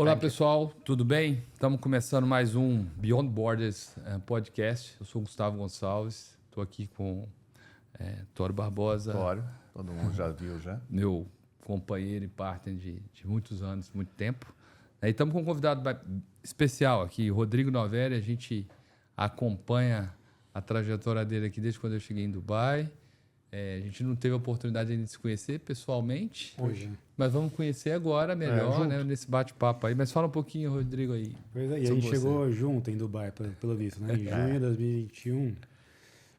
Olá, pessoal, tudo bem? Estamos começando mais um Beyond Borders podcast. Eu sou o Gustavo Gonçalves, estou aqui com Tório Barbosa. Tório, todo mundo já viu já. Meu companheiro e partner de muitos anos, muito tempo. E estamos com um convidado especial aqui, Rodrigo Novelli. A gente acompanha a trajetória dele aqui desde quando eu cheguei em Dubai. A gente não teve a oportunidade ainda de se conhecer pessoalmente, mas vamos conhecer agora melhor, né, nesse bate-papo aí. Mas fala um pouquinho, Rodrigo, aí. Pois é, e a gente chegou junto em Dubai, pelo visto, né? Em junho de 2021.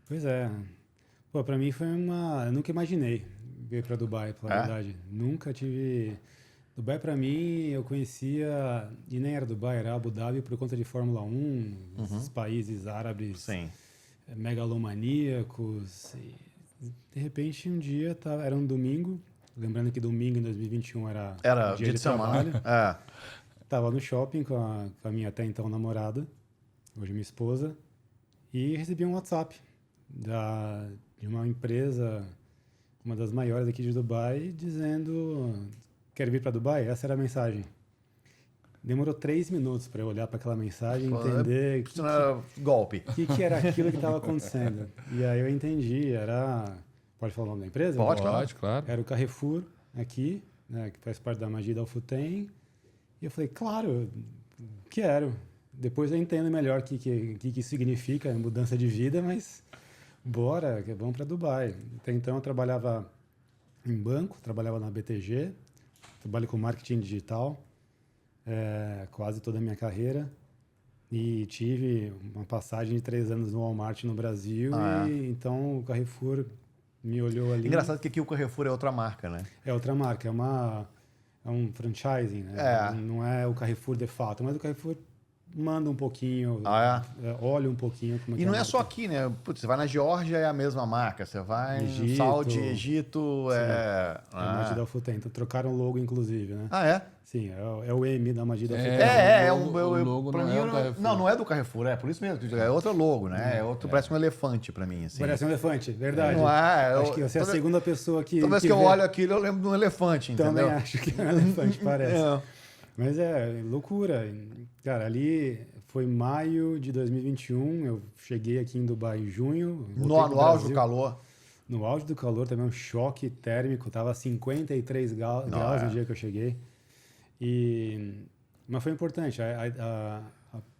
Pois é. Pô, pra mim foi uma... Eu nunca imaginei vir pra Dubai, pela verdade. Nunca tive... Dubai, pra mim, eu conhecia... E nem era Dubai, era Abu Dhabi por conta de Fórmula 1, esses países árabes megalomaníacos. De repente, um dia, era um domingo, lembrando que domingo em 2021 era dia de trabalho. Tava no shopping com a minha até então namorada, hoje minha esposa, e recebi um WhatsApp de uma empresa, uma das maiores aqui de Dubai, dizendo: quer vir para Dubai? Essa era a mensagem. Demorou 3 minutos para eu olhar para aquela mensagem e entender golpe. O que era aquilo que estava acontecendo. E aí eu entendi, Pode falar o nome da empresa? Pode, claro. Era o Carrefour aqui, né, que faz parte da Majid Al Futtaim. E eu falei, claro, quero. Depois eu entendo melhor o que significa mudança de vida, mas bora, que vamos para Dubai. Até então eu trabalhava em banco, trabalhava na BTG, trabalho com marketing digital. Quase toda a minha carreira, e tive uma passagem de 3 anos no Walmart no Brasil, então o Carrefour me olhou ali. Engraçado que aqui o Carrefour é outra marca, né? É outra marca, é um franchising, né? Não é o Carrefour de fato, mas o Carrefour manda um pouquinho, olha um pouquinho como E não é só aqui, né? Putz, você vai na Geórgia, é a mesma marca. Você vai no Saudi, Egito, é a Majid Al Futtaim. Então trocaram o logo, inclusive, né? Sim, é o M da Majid Al Futtaim. O logo não é do Carrefour. Não é do Carrefour, por isso mesmo. É outro logo, né? Parece um elefante pra mim, assim. Parece um elefante, verdade. Não é? Acho que você é a segunda pessoa que... Toda vez que eu olho aquilo, eu lembro de um elefante, entendeu? Também acho que é um elefante, parece. Mas loucura. Cara, ali foi maio de 2021, eu cheguei aqui em Dubai em junho. No auge do calor. No auge do calor, também um choque térmico, tava 53 graus no dia que eu cheguei. Mas foi importante.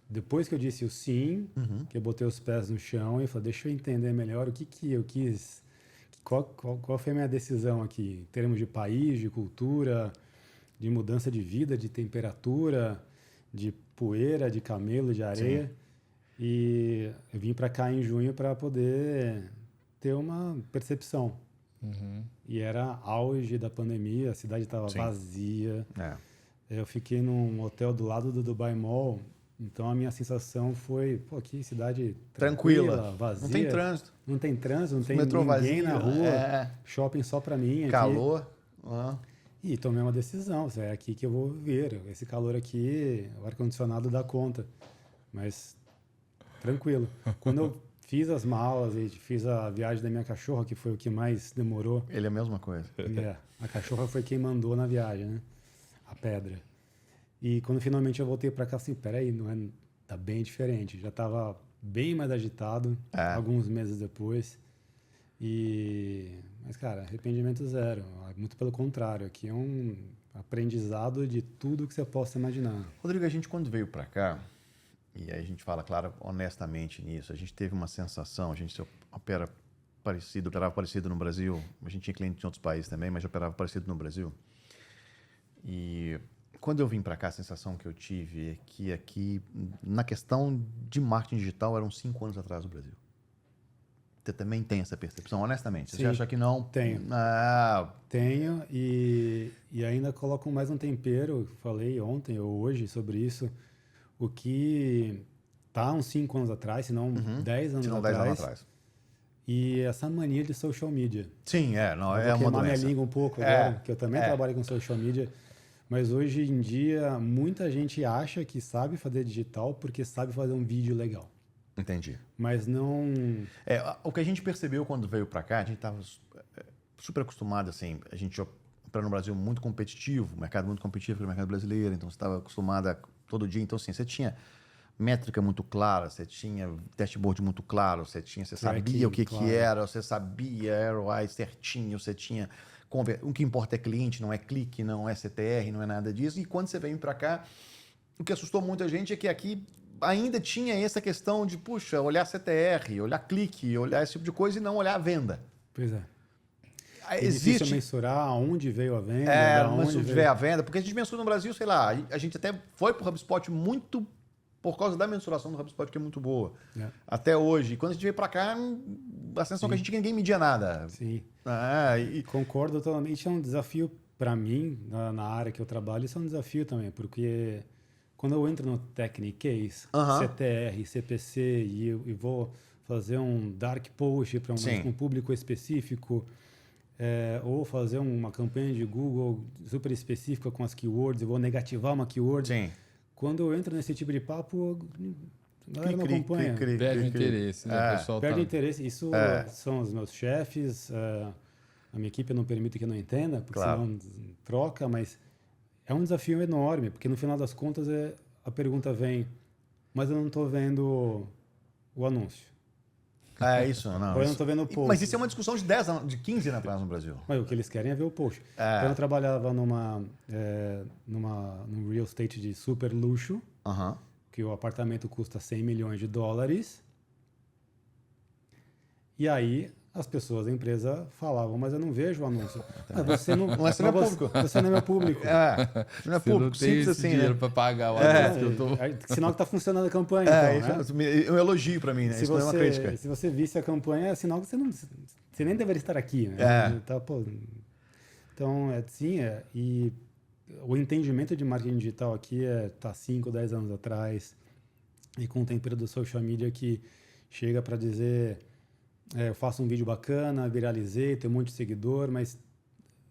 Depois que eu disse o sim, que eu botei os pés no chão e falei, deixa eu entender melhor o que eu quis, qual foi a minha decisão aqui, em termos de país, de cultura, de mudança de vida, de temperatura, de poeira, de camelo, de areia. Sim. E eu vim para cá em junho para poder ter uma percepção. E era auge da pandemia, a cidade estava vazia. Eu fiquei num hotel do lado do Dubai Mall, então a minha sensação foi, que cidade tranquila, vazia. Não tem trânsito. Não tem trânsito, não tem metrô ninguém vazio, na rua. Shopping só para mim. Calor. E tomei uma decisão, é aqui que eu vou viver. Esse calor aqui, o ar-condicionado dá conta. Mas tranquilo. Quando eu fiz as malas e fiz a viagem da minha cachorra, que foi o que mais demorou. Ele é a mesma coisa. A cachorra foi quem mandou na viagem, né? A pedra. E quando finalmente eu voltei para cá, assim, peraí, tá bem diferente. Já estava bem mais agitado, alguns meses depois. Mas, cara, arrependimento zero. Muito pelo contrário. Aqui é um aprendizado de tudo que você possa imaginar. Rodrigo, a gente quando veio para cá, e aí a gente fala, claro, honestamente nisso, a gente teve uma sensação, a gente operava parecido no Brasil, a gente tinha clientes em outros países também, mas operava parecido no Brasil. E quando eu vim para cá, a sensação que eu tive é que aqui, na questão de marketing digital, eram 5 anos atrás do Brasil. Você também tem essa percepção, honestamente? Você acha que não? Tenho. Tenho e ainda coloco mais um tempero, falei ontem ou hoje sobre isso, o que tá uns 5 anos atrás, se não 10 anos atrás. 10 anos atrás. E essa mania de social media. Sim, é uma doença. Vou queimar minha língua um pouco agora, que eu também trabalho com social media. Mas hoje em dia, muita gente acha que sabe fazer digital porque sabe fazer um vídeo legal. Entendi. Mas não... O que a gente percebeu quando veio para cá, a gente estava super acostumado, assim, a gente para no Brasil muito competitivo, mercado muito competitivo para o mercado brasileiro, então você estava acostumado a todo dia, então assim, você tinha métrica muito clara, você tinha dashboard muito claro, você sabia o que era, você sabia ROI certinho, você tinha o que importa é cliente, não é clique, não é CTR, não é nada disso. E quando você vem para cá, o que assustou muita gente é que aqui ainda tinha essa questão de, puxa, olhar CTR, olhar clique, olhar esse tipo de coisa e não olhar a venda. Pois é. Existe difícil mensurar aonde veio a venda, onde veio a venda, porque a gente mensura no Brasil, sei lá, a gente até foi para o HubSpot muito por causa da mensuração do HubSpot, que é muito boa. Até hoje. E quando a gente veio para cá, a sensação que a gente ninguém media nada. Sim. Concordo totalmente. É um desafio para mim, na área que eu trabalho, isso é um desafio também, porque quando eu entro no Technicase, CTR, CPC, e vou fazer um dark post para um público específico, ou fazer uma campanha de Google super específica com as keywords, eu vou negativar uma keyword. Sim. Quando eu entro nesse tipo de papo, a galera não acompanha. Perde interesse, né? O pessoal perde interesse. Isso são os meus chefes, a minha equipe não permite que eu não entenda, porque senão troca, mas é um desafio enorme, porque no final das contas a pergunta vem, mas eu não estou vendo o anúncio. Isso não. Eu não estou vendo o post. Mas isso é uma discussão de 10 de 15 anos atrás no Brasil. Mas o que eles querem é ver o post. Quando eu trabalhava num real estate de super luxo, que o apartamento custa $100 milhões, e aí as pessoas da empresa falavam, mas eu não vejo o anúncio. Você não, você não é público. Você não é meu público. Você não é público. Não tem esse dinheiro para pagar o anúncio. Sinal que está funcionando a campanha. Então, né? É um elogio para mim, né? Isso não é uma crítica. Se você visse a campanha, é sinal que você nem deveria estar aqui. Né? Então, e o entendimento de marketing digital aqui está 5, 10 anos atrás, e com o tempero do social media que chega para dizer... eu faço um vídeo bacana, viralizei, tenho um monte de seguidor, mas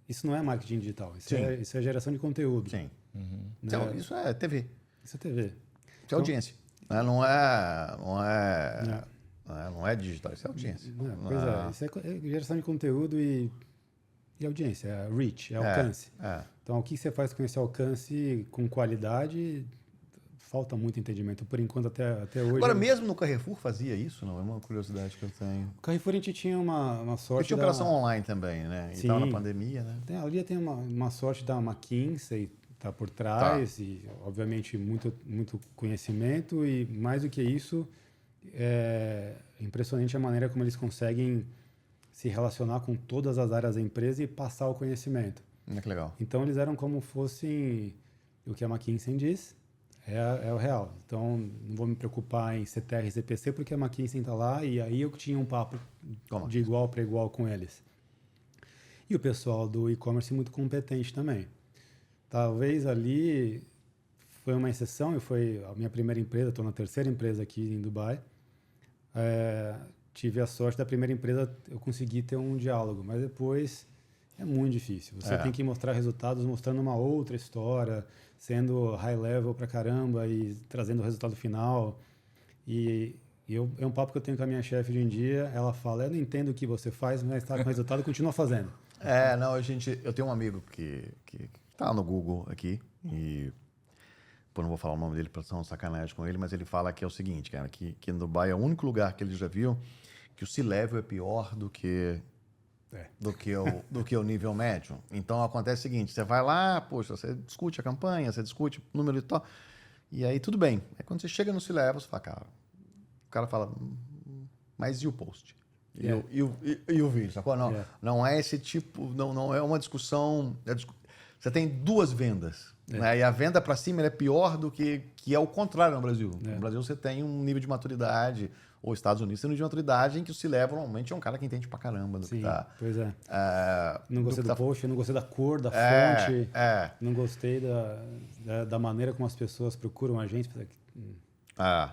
isso não é marketing digital. Isso é geração de conteúdo. Sim. Então, isso é TV. Isso é TV. Isso é audiência. Não é digital, isso é audiência. Isso é geração de conteúdo e audiência, é reach, é alcance. Então, o que você faz com esse alcance com qualidade... Falta muito entendimento, por enquanto, até hoje. Agora, mesmo no Carrefour fazia isso, não? É uma curiosidade que eu tenho. O Carrefour a gente tinha uma sorte. Tinha operação online também, né? E estava na pandemia, né? Ali tem uma sorte da McKinsey, tá por trás, e obviamente muito, muito conhecimento, e mais do que isso, é impressionante a maneira como eles conseguem se relacionar com todas as áreas da empresa e passar o conhecimento. Que legal. Então, eles eram como fossem o que a McKinsey diz. É o real. Então, não vou me preocupar em CTR e CPC, porque a McKinsey está lá, e aí eu tinha um papo de igual para igual com eles. E o pessoal do e-commerce muito competente também. Talvez ali foi uma exceção, e foi a minha primeira empresa, estou na terceira empresa aqui em Dubai. Tive a sorte da primeira empresa, eu consegui ter um diálogo, mas depois é muito difícil. Você tem que mostrar resultados mostrando uma outra história, sendo high level pra caramba e trazendo o resultado final. E é um papo que eu tenho com a minha chefe hoje em dia. Ela fala, eu não entendo o que você faz, mas está com resultado, continua fazendo. Eu tenho um amigo que tá no Google aqui, e não vou falar o nome dele para não sacanagem com ele, mas ele fala que é o seguinte, cara, que em Dubai é o único lugar que ele já viu que o C-level é pior do que o nível médio. Então acontece o seguinte, você vai lá, poxa, você discute a campanha, você discute o número e tal, e aí tudo bem. Aí quando você chega no C-level, você fala, o cara fala, mas e o post? E o vídeo, sacou? Não é esse tipo, não é uma discussão. Você tem duas vendas. Né? E a venda para cima é pior do que é o contrário no Brasil. No Brasil você tem um nível de maturidade, ou Estados Unidos tem um nível de maturidade em que o C-level normalmente é um cara que entende pra caramba do que tá. Pois é. Não gostei do post, não gostei da cor, da fonte, não gostei da maneira como as pessoas procuram a gente. Eu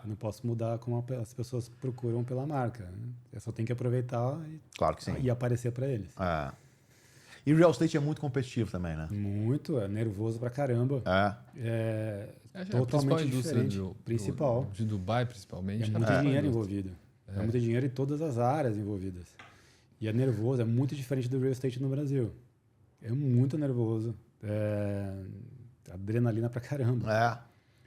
não posso mudar como as pessoas procuram pela marca. Né? Eu só tenho que aproveitar e aparecer para eles. E real estate é muito competitivo também, né? Muito, é nervoso pra caramba. Totalmente diferente. Principal. De Dubai, principalmente. É muito dinheiro envolvido. É muito dinheiro em todas as áreas envolvidas. E é nervoso, é muito diferente do real estate no Brasil. É muito nervoso. Adrenalina pra caramba.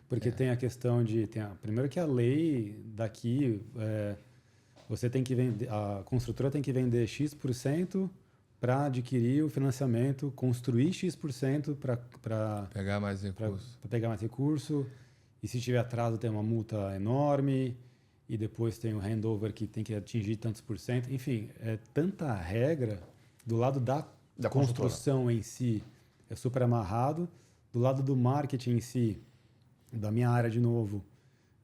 Porque tem a questão de... primeiro que a lei daqui, você tem que vender... A construtora tem que vender X% para adquirir o financiamento, construir X% para pegar mais recurso. Para pegar mais recurso. E se tiver atraso, tem uma multa enorme. E depois tem o handover que tem que atingir tantos por cento. Enfim, é tanta regra. Do lado da construção em si, é super amarrado. Do lado do marketing em si, da minha área de novo,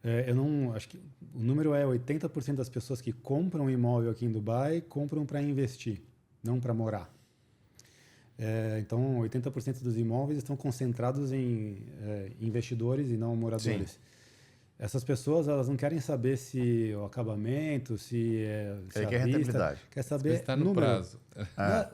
eu não acho que o número é 80% das pessoas que compram um imóvel aqui em Dubai compram para investir, não para morar. Então, 80% dos imóveis estão concentrados em investidores e não moradores. Sim. Essas pessoas, elas não querem saber se o acabamento, se a quer rentabilidade. Quer saber se está no prazo.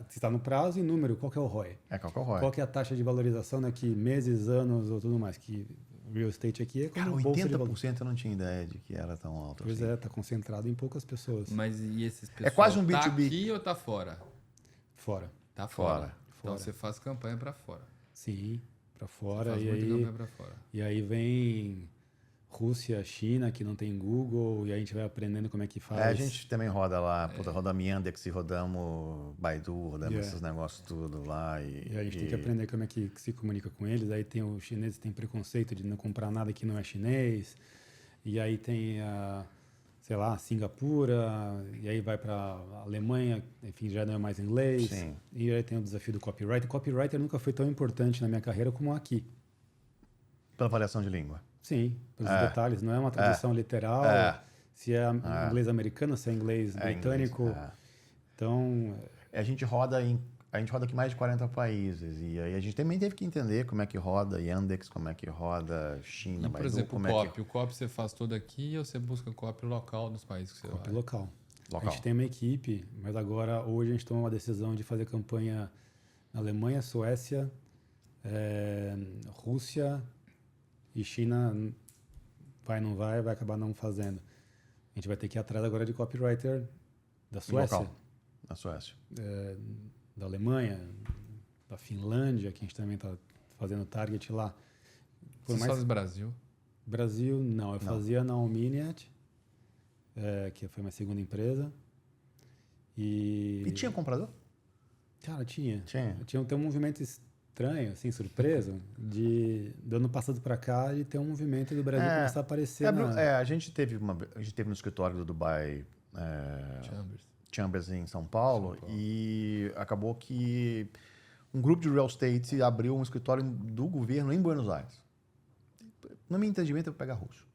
Se está no prazo e número, qual que é o ROI? Qual que é o ROI? Qual que é a taxa de valorização daqui meses, anos ou tudo mais? Que real estate aqui é como Cara, bolsa 80% eu não tinha ideia de que era tão alto. Pois assim. Está concentrado em poucas pessoas. Mas e esses pessoal? É quase um B2B. Tá aqui ou tá fora? Fora. Tá fora. Então você faz campanha para fora. Sim, para fora. Faz muita campanha para fora. E aí vem Rússia, China, que não tem Google, e a gente vai aprendendo como é que faz. A gente também roda lá, rodamos Yandex, rodamos Baidu, rodamos esses negócios tudo lá. E a gente tem que aprender como é que se comunica com eles. Aí tem os chineses tem preconceito de não comprar nada que não é chinês. E aí tem sei lá, Singapura, e aí vai para Alemanha, enfim, já não é mais inglês. Sim. E aí tem o desafio do copyright. O copywriter nunca foi tão importante na minha carreira como aqui. Pela variação de língua. Sim, pelos detalhes. Não é uma tradução literal. Se é inglês americano, se é inglês britânico. Inglês. Então... A gente roda aqui mais de 40 países. E aí a gente também teve que entender como é que roda Yandex, como é que roda China, Por exemplo, o copy você faz todo aqui ou você busca copy local dos países que você vai? Copy local. A gente tem uma equipe, mas agora, hoje, a gente tomou uma decisão de fazer campanha na Alemanha, Suécia, Rússia e China. Não vai acabar não fazendo. A gente vai ter que ir atrás agora de copywriter da Suécia. Local. Na Suécia. Da Alemanha, da Finlândia, que a gente também está fazendo target lá. Você faz no Brasil? Brasil, não. Eu fazia na Omniat, que foi minha segunda empresa. E tinha comprador? Cara, tinha. Tinha um movimento estranho, assim, surpreso, do ano passado para cá, de ter um movimento do Brasil começar a aparecer. A gente teve no escritório do Dubai Chambers em São Paulo, e acabou que um grupo de real estate abriu um escritório do governo em Buenos Aires. No meu entendimento, eu vou pegar russo.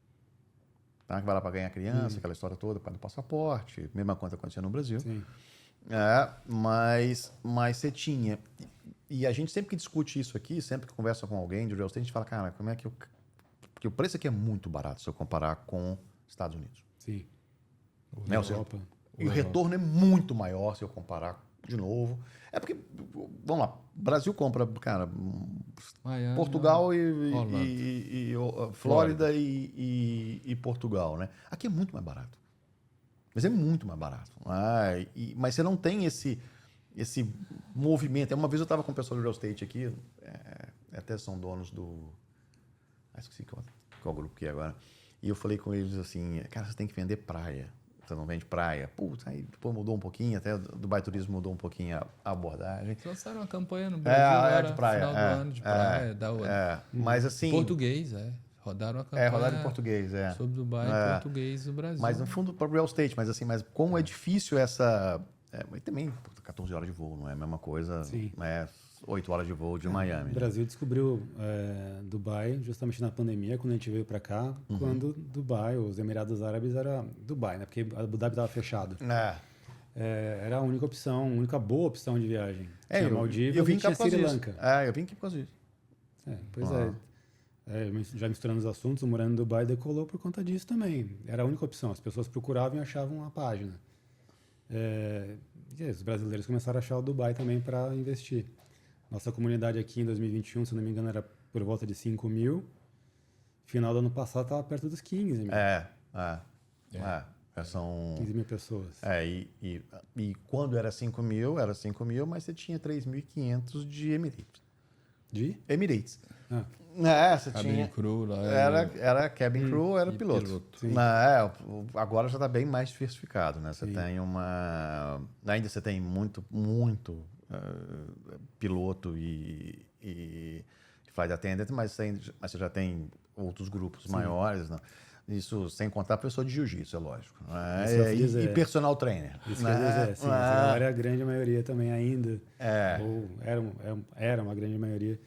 Tá? Que vai lá para ganhar criança, aquela história toda, para o passaporte, mesma coisa acontecia no Brasil. Sim. Mas você tinha... E a gente sempre que discute isso aqui, sempre que conversa com alguém de real estate, a gente fala, cara, como é que porque o preço aqui é muito barato se eu comparar com Estados Unidos. Sim. Europa. E o retorno é muito maior se eu comparar de novo. É porque, vamos lá, Brasil compra, cara, Miami, Portugal e Flórida e Portugal, né? Aqui é muito mais barato. Mas é muito mais barato. Mas você não tem esse movimento. Uma vez eu estava com o pessoal do real estate aqui, até são donos do... esqueci qual grupo que é agora. E eu falei com eles assim, cara, você tem que vender praia. Você não vende praia. Putz, aí depois mudou um pouquinho, até do Dubai Turismo mudou um pouquinho a abordagem. Vocês lançaram uma campanha no Brasil de praia. Final do ano de praia. Mas assim... Português, Rodaram a campanha. Rodaram em português, Sobre Dubai português do Brasil. Mas no fundo, para o real estate, mas como é difícil essa... mas também, 14 horas de voo, não é a mesma coisa. Sim. 8 horas de voo de Miami. O Brasil descobriu Dubai justamente na pandemia, quando a gente veio para cá, quando Dubai, os Emirados Árabes era Dubai, né? Porque Abu Dhabi estava fechado. Era a única opção, a única boa opção de viagem. Tinha Maldivas e tinha Sri Lanka. Eu vim aqui por causa disso. Pois já misturando os assuntos, o Morando em Dubai decolou por conta disso também. Era a única opção. As pessoas procuravam e achavam a página. E os brasileiros começaram a achar o Dubai também para investir. Nossa comunidade aqui em 2021, se não me engano, era por volta de 5 mil. Final do ano passado estava perto dos 15 mil. São 15 mil pessoas. e quando era 5 mil, mas você tinha 3.500 de Emirates. De? Emirates. Você Cabine tinha. crew lá. Era cabin crew, era e piloto. piloto. Sim. Agora já está bem mais diversificado, né? Você Sim. tem ainda você tem muito piloto e flight attendant, mas você já tem outros grupos maiores, né? Isso sem contar a pessoa de jiu-jitsu, é lógico. Isso eu ia dizer. E personal trainer. Isso que eu ia dizer, sim. Agora é a grande maioria também ainda. Ou era uma grande maioria.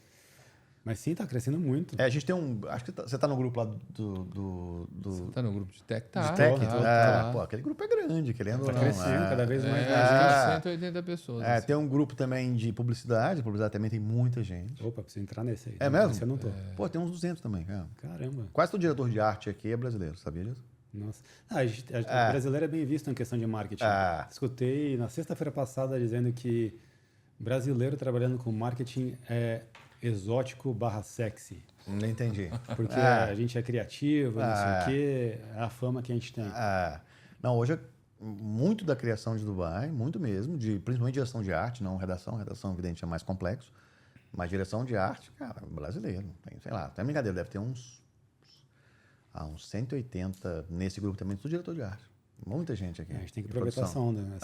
Mas sim, está crescendo muito. A gente tem acho que você está no grupo lá Você tá no grupo de tech? Tá. de tech. tá. Pô, aquele grupo é grande, querendo ou Está não. crescendo cada vez mais. É, 180 pessoas. assim. Tem um grupo também de publicidade. Publicidade também tem muita gente. Opa, preciso entrar nesse aí. É mesmo? Esse eu não tô. Pô, tem uns 200 também, cara. Caramba. Quase todo diretor de arte aqui é brasileiro, sabia disso? Nossa. O brasileiro é bem visto em questão de marketing. Escutei na sexta-feira passada dizendo que brasileiro trabalhando com marketing é exótico / sexy. Não entendi. Porque a gente é criativo, não sei o quê, é a fama que a gente tem. Não, hoje muito da criação de Dubai, muito mesmo, principalmente direção de arte, não redação, evidente é mais complexo, mas direção de arte, cara, brasileiro, tem, sei lá, até brincadeira, deve ter uns 180 nesse grupo também, tudo diretor de arte. Muita gente aqui. A gente tem que de aproveitar essa produção. onda,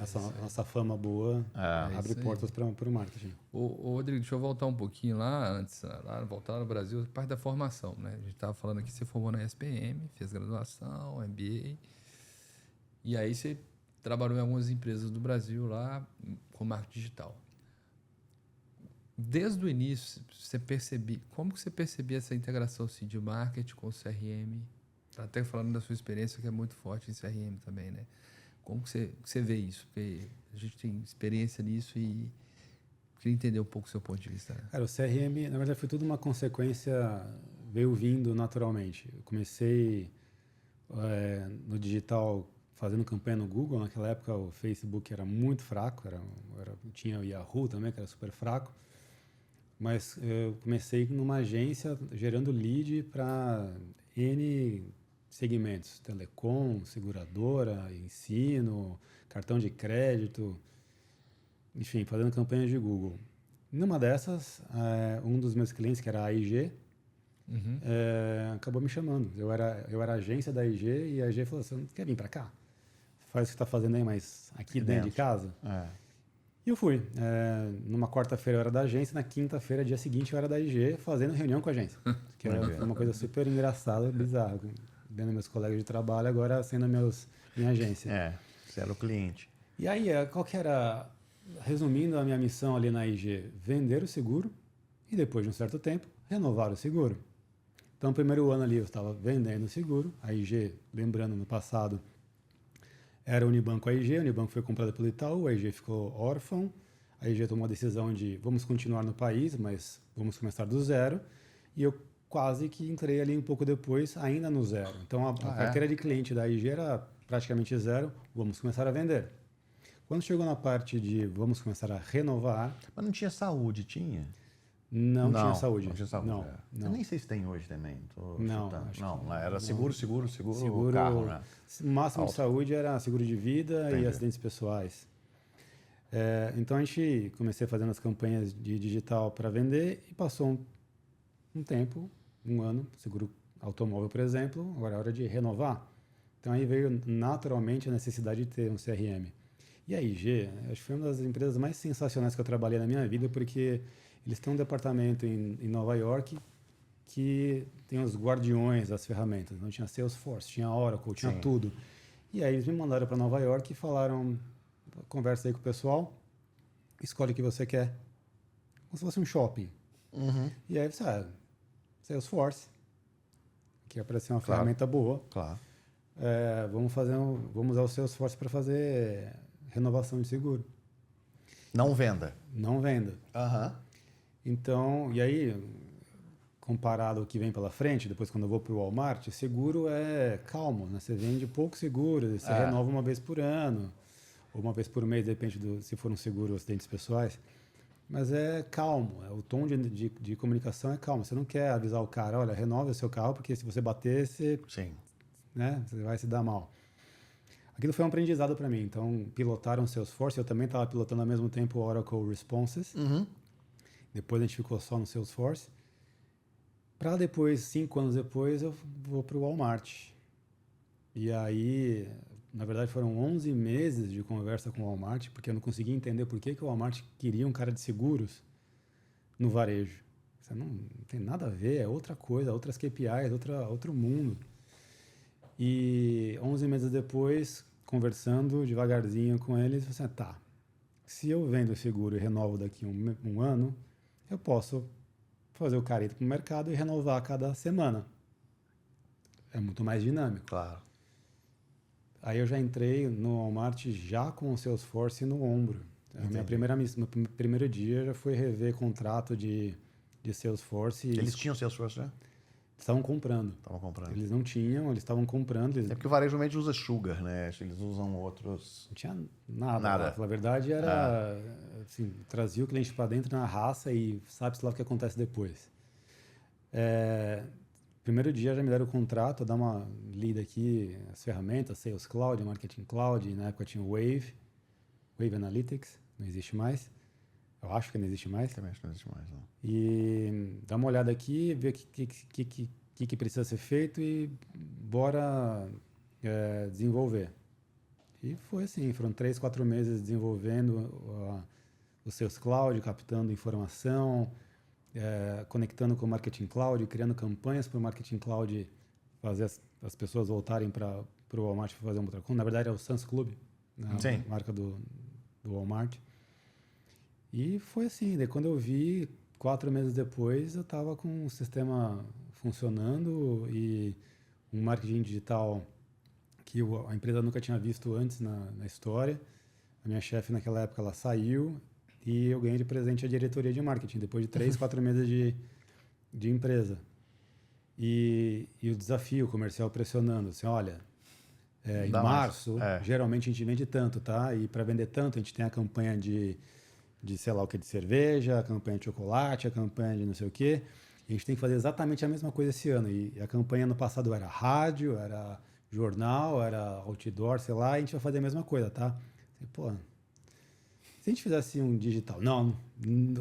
essa nossa fama boa, abre isso aí. portas para o marketing. Ô, Rodrigo, deixa eu voltar um pouquinho lá antes, voltar lá no Brasil, parte da formação, né? A gente estava falando aqui, você formou na SPM, fez graduação, MBA, e aí você trabalhou em algumas empresas do Brasil lá com marketing digital. Desde o início, como que você percebia essa integração assim, de marketing com o CRM? Até falando da sua experiência, que é muito forte em CRM também, né? Como que você vê isso? Porque a gente tem experiência nisso e queria entender um pouco o seu ponto de vista. Cara, o CRM, na verdade, foi tudo uma consequência, veio vindo naturalmente. Eu comecei no digital fazendo campanha no Google. Naquela época o Facebook era muito fraco, tinha o Yahoo também, que era super fraco. Mas eu comecei numa agência gerando lead para N segmentos, telecom, seguradora, ensino, cartão de crédito, enfim, fazendo campanhas de Google. Numa dessas, um dos meus clientes, que era a AIG, acabou me chamando. Eu era agência da AIG e a AIG falou assim, quer vir para cá? Faz o que está fazendo aí, mas aqui dentro de casa? E eu fui. Numa quarta-feira eu era da agência, na quinta-feira, dia seguinte, eu era da AIG, fazendo reunião com a agência. Que foi uma coisa super engraçada, bizarra. Vendo meus colegas de trabalho, agora sendo minha agência. Você era o cliente. E aí, qual que era, resumindo a minha missão ali na AIG? Vender o seguro e depois de um certo tempo, renovar o seguro. Então, no primeiro ano ali eu estava vendendo o seguro. A AIG, lembrando, no passado, era Unibanco AIG, a Unibanco foi comprada pelo Itaú, a AIG ficou órfão, a AIG tomou a decisão de vamos continuar no país, mas vamos começar do zero, e eu quase que entrei ali um pouco depois, ainda no zero. Então a carteira de cliente da AIG era praticamente zero, vamos começar a vender. Quando chegou na parte de vamos começar a renovar... Mas não tinha saúde, tinha? Não tinha saúde. Não tinha saúde. Não. Eu nem sei se tem hoje também. Não, era seguro, carro, né? O máximo de saúde era seguro de vida e acidentes pessoais. Então a gente comecei fazendo as campanhas de digital para vender e passou um tempo, um ano, seguro automóvel, por exemplo, agora é hora de renovar. Então aí veio naturalmente a necessidade de ter um CRM. E a IG, acho que foi uma das empresas mais sensacionais que eu trabalhei na minha vida, porque eles têm um departamento em Nova York que tem os guardiões das ferramentas. Não tinha Salesforce, tinha Oracle, tinha tudo. E aí eles me mandaram para Nova York e falaram, conversa aí com o pessoal, escolhe o que você quer. Como se fosse um shopping. E aí você, Salesforce, que apareceu uma ferramenta boa. Claro. Vamos usar o Salesforce para fazer renovação de seguro. Não venda. Não venda. Então, e aí, comparado ao que vem pela frente, depois quando eu vou para o Walmart, seguro é calmo, né? Você vende pouco seguro, você renova uma vez por ano, ou uma vez por mês, depende se for um seguro acidentes pessoais. Mas é calmo, o tom de comunicação é calmo. Você não quer avisar o cara, olha, renove o seu carro, porque se você bater, você vai se dar mal. Aquilo foi um aprendizado para mim. Então, pilotaram o Salesforce, eu também estava pilotando ao mesmo tempo o Oracle Responses. Depois a gente ficou só no Salesforce. Para depois, 5 anos depois, eu vou para o Walmart. E aí, na verdade, foram 11 meses de conversa com o Walmart, porque eu não conseguia entender por que o Walmart queria um cara de seguros no varejo. Isso não tem nada a ver, é outra coisa, outras KPIs, outro mundo. E 11 meses depois, conversando devagarzinho com eles, eu falei assim, tá, se eu vendo o seguro e renovo daqui um ano, eu posso fazer o cara ir para o mercado e renovar a cada semana. É muito mais dinâmico. Claro. Aí eu já entrei no Walmart já com o Salesforce no ombro. Meu primeiro dia já foi rever contrato de Salesforce. Eles tinham Salesforce já? Estavam comprando. Eles não tinham, eles estavam comprando. É porque o varejo realmente usa Sugar, né? Eles usam outros... Não tinha nada. Na verdade, era... Assim, trazia o cliente para dentro na raça e sabe-se lá o que acontece depois. Primeiro dia já me deram o contrato, dar uma lida aqui, as ferramentas, Sales Cloud, Marketing Cloud, na época tinha o Wave Analytics, não existe mais. Eu acho que não existe mais. Também acho que não existe mais, não. E dá uma olhada aqui, ver o que precisa ser feito e bora desenvolver. E foi assim, foram 3, 4 meses desenvolvendo o Sales Cloud, captando informação, conectando com o Marketing Cloud, criando campanhas para o Marketing Cloud, fazer as pessoas voltarem para o Walmart para fazer uma outra coisa. Na verdade, é o Sam's Club, né, a marca do Walmart. E foi assim, daí quando eu vi, 4 meses depois, eu estava com o sistema funcionando e um marketing digital que a empresa nunca tinha visto antes na história. A minha chefe naquela época ela saiu e eu ganhei de presente a diretoria de marketing, depois de 3, 4 meses de empresa. E o desafio comercial pressionando, assim, olha, em março, geralmente a gente vende tanto, tá? E para vender tanto, a gente tem a campanha de sei lá o que, de cerveja, a campanha de chocolate, a campanha de não sei o quê. E a gente tem que fazer exatamente a mesma coisa esse ano. E a campanha no passado era rádio, era jornal, era outdoor, sei lá, e a gente vai fazer a mesma coisa, tá? E, pô, se a gente fizesse um digital, não,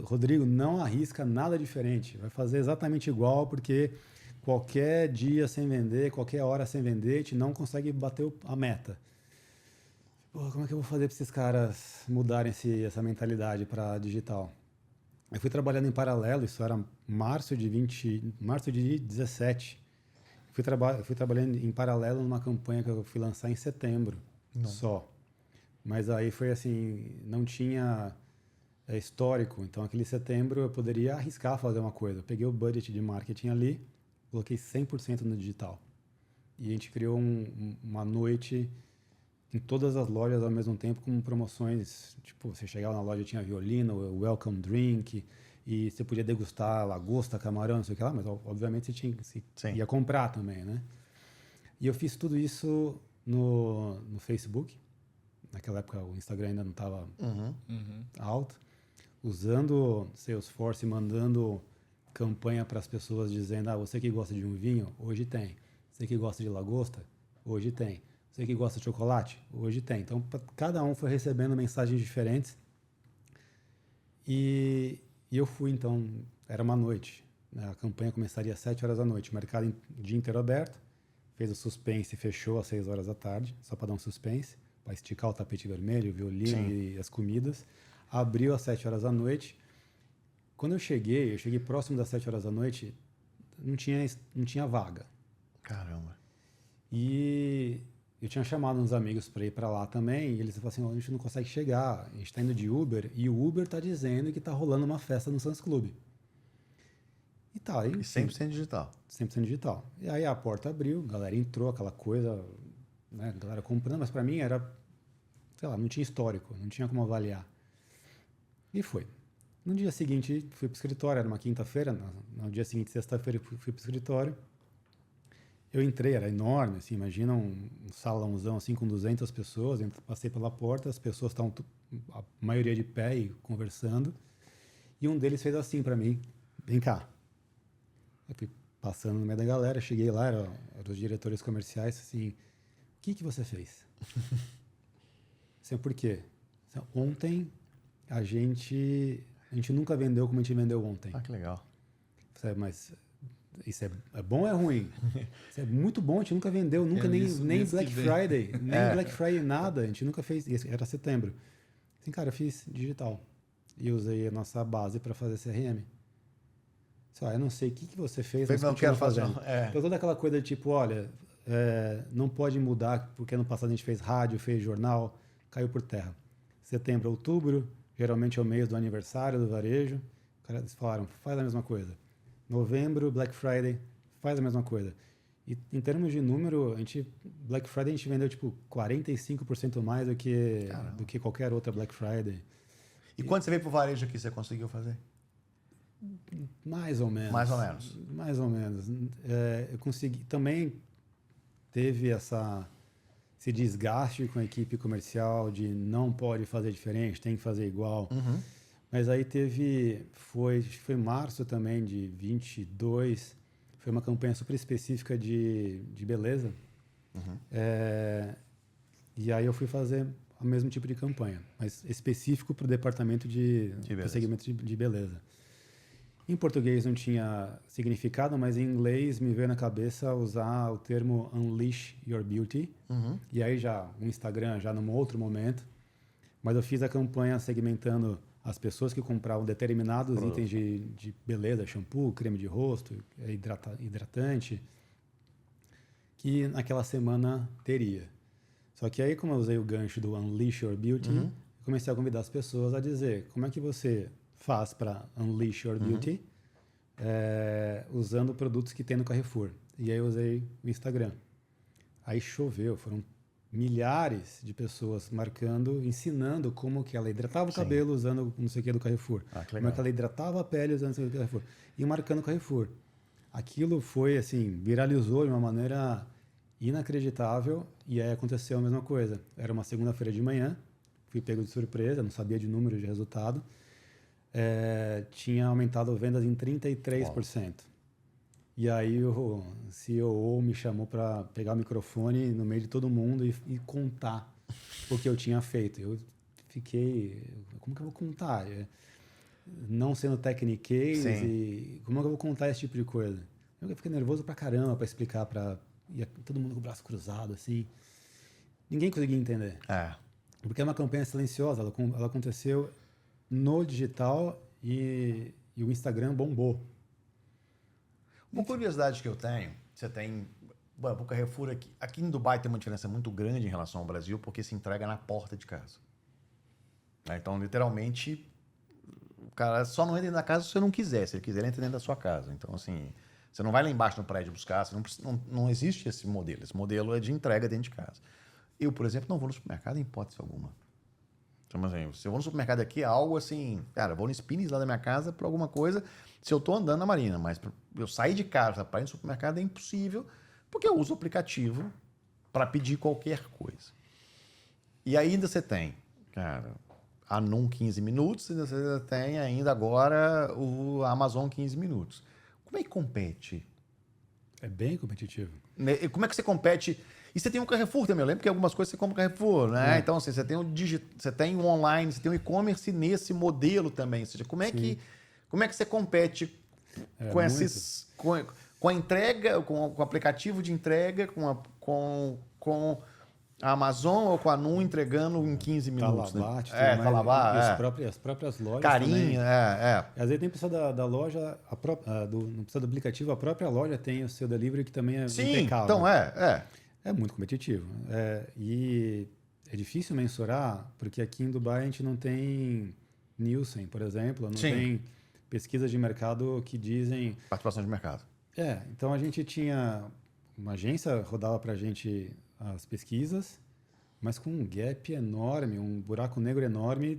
Rodrigo, não arrisca nada diferente. Vai fazer exatamente igual, porque qualquer dia sem vender, qualquer hora sem vender, a gente não consegue bater a meta. Pô, como é que eu vou fazer para esses caras mudarem essa mentalidade para digital? Eu fui trabalhando em paralelo, isso era março de 17. Fui trabalhando em paralelo numa campanha que eu fui lançar em setembro só. Mas aí foi assim, não tinha histórico. Então, aquele setembro eu poderia arriscar fazer uma coisa. Eu peguei o budget de marketing ali, coloquei 100% no digital. E a gente criou uma noite em todas as lojas ao mesmo tempo com promoções. Tipo, você chegava na loja, tinha violino, welcome drink, e você podia degustar lagosta, camarão, não sei o que lá, mas obviamente você ia comprar também, né? E eu fiz tudo isso no Facebook. Naquela época o Instagram ainda não estava alto. Usando Salesforce, mandando campanha para as pessoas dizendo, você que gosta de um vinho, hoje tem. Você que gosta de lagosta, hoje tem. Você que gosta de chocolate, hoje tem. Então, cada um foi recebendo mensagens diferentes. E eu fui, então, era uma noite. A campanha começaria às 7 horas da noite. O mercado o dia inteiro aberto. Fez o suspense e fechou às 6 horas da tarde, só para dar um suspense, para esticar o tapete vermelho, o violino e as comidas. Abriu às 7 horas da noite. Quando eu cheguei próximo das 7 horas da noite, não tinha vaga. Caramba. E eu tinha chamado uns amigos para ir para lá também, e eles falaram assim, a gente não consegue chegar, a gente está indo de Uber, e o Uber está dizendo que está rolando uma festa no Sam's Club. E tá, aí... 100% digital. 100% digital. E aí a porta abriu, a galera entrou, aquela coisa, né, a galera comprando, mas para mim era, sei lá, não tinha histórico, não tinha como avaliar. E foi. No dia seguinte, fui para o escritório, era uma quinta-feira, no dia seguinte, sexta-feira, fui para o escritório. Eu entrei, era enorme, assim, imagina um salãozão assim com 200 pessoas, passei pela porta, as pessoas estavam, a maioria de pé e conversando, e um deles fez assim para mim, vem cá. Eu fui passando no meio da galera, cheguei lá, eram os diretores comerciais, assim, o que você fez? Assim, por quê? Ontem a gente nunca vendeu como a gente vendeu ontem. Ah, que legal. Mas isso é bom ou é ruim? Isso é muito bom, a gente nunca vendeu, nunca nem Black Friday, nem Black Friday, nada. A gente nunca fez, era setembro. Assim, cara, eu fiz digital e usei a nossa base para fazer CRM. Só, eu não sei o que você fez, mas não quero fazer. Então, toda aquela coisa de tipo, olha, não pode mudar, porque no passado a gente fez rádio, fez jornal, caiu por terra. Setembro, outubro, geralmente é o mês do aniversário do varejo. Eles falaram, faz a mesma coisa. Novembro, Black Friday, faz a mesma coisa. E em termos de número, Black Friday a gente vendeu tipo 45% mais do que qualquer outra Black Friday. E quando você veio pro varejo aqui, você conseguiu fazer? Mais ou menos. Mais ou menos. Mais ou menos. Eu consegui. Também teve esse desgaste com a equipe comercial de não pode fazer diferente, tem que fazer igual. Uhum. Mas aí foi março também de 22, foi uma campanha super específica de beleza. Uhum. E aí eu fui fazer o mesmo tipo de campanha, mas específico para o departamento pro segmento de beleza. Em português não tinha significado, mas em inglês me veio na cabeça usar o termo Unleash Your Beauty. Uhum. E aí o Instagram já num outro momento. Mas eu fiz a campanha segmentando as pessoas que compravam determinados itens de beleza, shampoo, creme de rosto, hidratante, que naquela semana teria. Só que aí, como eu usei o gancho do Unleash Your Beauty, eu comecei a convidar as pessoas a dizer como é que você faz para Unleash Your Beauty usando produtos que tem no Carrefour. E aí eu usei o Instagram. Aí choveu, foram milhares de pessoas marcando, ensinando como que ela hidratava o cabelo usando não sei o que do Carrefour. Como é que ela hidratava a pele usando não sei o que do Carrefour. E marcando o Carrefour. Aquilo foi, assim, viralizou de uma maneira inacreditável e aí aconteceu a mesma coisa. Era uma segunda-feira de manhã, fui pego de surpresa, não sabia de número de resultado. Tinha aumentado vendas em 33%. Uau. E aí o CEO me chamou para pegar o microfone no meio de todo mundo e contar o que eu tinha feito. Eu fiquei, como que eu vou contar? Não sendo techniquez, e como é que eu vou contar esse tipo de coisa? Eu fiquei nervoso pra caramba para explicar e todo mundo com o braço cruzado, assim. Ninguém conseguia entender. Porque é uma campanha silenciosa, ela aconteceu no digital e o Instagram bombou. Uma curiosidade que eu tenho, você tem... Bom, o Carrefour aqui em Dubai tem uma diferença muito grande em relação ao Brasil, porque se entrega na porta de casa. Então, literalmente, o cara só não entra dentro da casa se você não quiser. Se ele quiser, ele entra dentro da sua casa. Então, assim, você não vai lá embaixo no prédio buscar, não existe esse modelo. Esse modelo é de entrega dentro de casa. Eu, por exemplo, não vou no supermercado em hipótese alguma. Então, assim, se eu vou no supermercado aqui, é algo assim... Cara, eu vou no Spinneys lá da minha casa por alguma coisa, se eu estou andando na Marina, mas eu sair de casa para ir no supermercado é impossível, porque eu uso o aplicativo para pedir qualquer coisa. E ainda você tem, cara, a Num 15 minutos, e você tem ainda agora o Amazon 15 minutos. Como é que compete? É bem competitivo. Como é que você compete? E você tem um Carrefour também, eu lembro que algumas coisas você compra no Carrefour, né? Então, assim, você tem o online, você tem o e-commerce nesse modelo também. Ou seja, como é que você compete com esses... Com a entrega, com o aplicativo de entrega, com a Amazon ou com a Num entregando em 15 minutos? Talabat, né? Talabat, as próprias lojas Carinha, também. Às vezes tem pessoa da loja, não precisa do aplicativo, a própria loja tem o seu delivery que também é impecável. Então É muito competitivo. E é difícil mensurar, porque aqui em Dubai a gente não tem Nielsen, por exemplo, não tem pesquisas de mercado que dizem... Participação de mercado. Então a gente tinha... Uma agência rodava para a gente as pesquisas, mas com um gap enorme, um buraco negro enorme